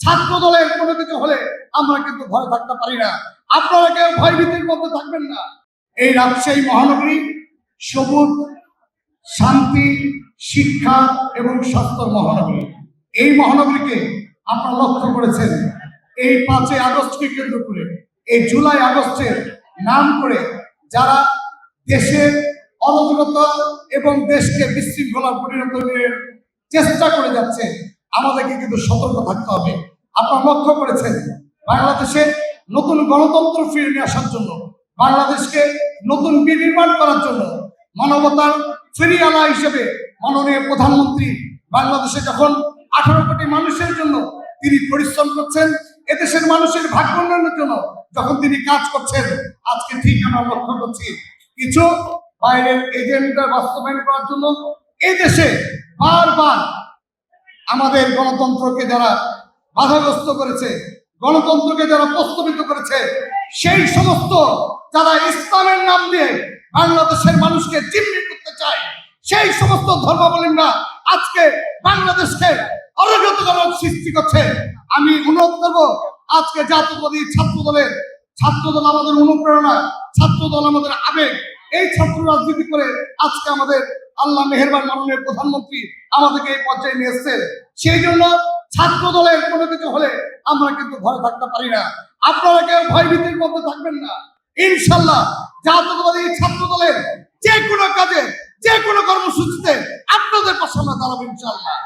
ছাত্র দলের কোনো কিছু হলে আমরা কিন্তু ভয় থাকতে পারি না। আপনারা কেউ ভয়ভীতির মধ্যে থাকবেন না। এই রাজশাহী মহানগরী সবুজ, শান্তি, শিক্ষা এবং স্বাস্থ্যর মহানগরী। এই মহানগরীকে আপনারা লক্ষ্য করেছেন, এই 5ই আগস্টকে কেন্দ্র করে, এই জুলাই আগস্টের নাম করে যারা দেশের অরাজকতা এবং দেশকে বিশৃঙ্খলার পরিণত চেষ্টা করে যাচ্ছে, আমাদেরকে কিন্তু সতর্ক থাকতে হবে। আপনারা লক্ষ্য করেছেন, বাংলাদেশে নতুন গণতন্ত্র ফিরে নিয়ে আসার জন্য, বাংলাদেশকে নতুন বিনির্মাণ করার জন্য মানবতার ফেরিওয়ালা হিসেবে মাননীয় প্রধানমন্ত্রী বাংলাদেশে যখন 18 কোটি মানুষের জন্য তিনি পরিশ্রম করছেন, এদেশের মানুষের ভাগ্য উন্নয়নের জন্য যখন তিনি কাজ করছেন, আজকে ঠিক আমরা লক্ষ্য করছি কিছু বাইরের এজেন্ডা বাস্তবায়ন করার জন্য এদেশে বারবার আমাদের গণতন্ত্রকে যারা বাধাগ্রস্ত করেছে, গণতন্ত্রকে যারা প্রস্তাবিত করেছে, সেই সমস্ত যারা ইসলামের নাম দিয়ে বাংলাদেশের মানুষকে জিম্মি করতে চায়, সেই সমস্ত ধর্মাবলম্বীরা আজকে বাংলাদেশকে অরাজকতা করার সৃষ্টি করছে। আমি অনুরোধ করবো, আজকে জাতীয়তাবাদী ছাত্রদল আমাদের অনুপ্রেরণা, ছাত্রদল আমাদের আবেগ। এই ছাত্র রাজনীতি করে আজকে আমাদের আল্লাহ মেহেরবান মাননীয় প্রধানমন্ত্রী আমাদেরকে এই পর্যায়ে নিয়ে এসেছে। সেই জন্য ছাত্র দলের কোনো কিছু হলে আমরা কিন্তু ভয় থাকতে পারি না। আপনারা কেউ ভয়ভীতির মধ্যে থাকবেন না। ইনশাল্লাহ জাতীয়তাবাদী ছাত্র দলের যে কোনো কাজে, যে কোনো কর্মসূচিতে আপনাদের পাশে আমরা দাঁড়াবো ইনশাল্লাহ।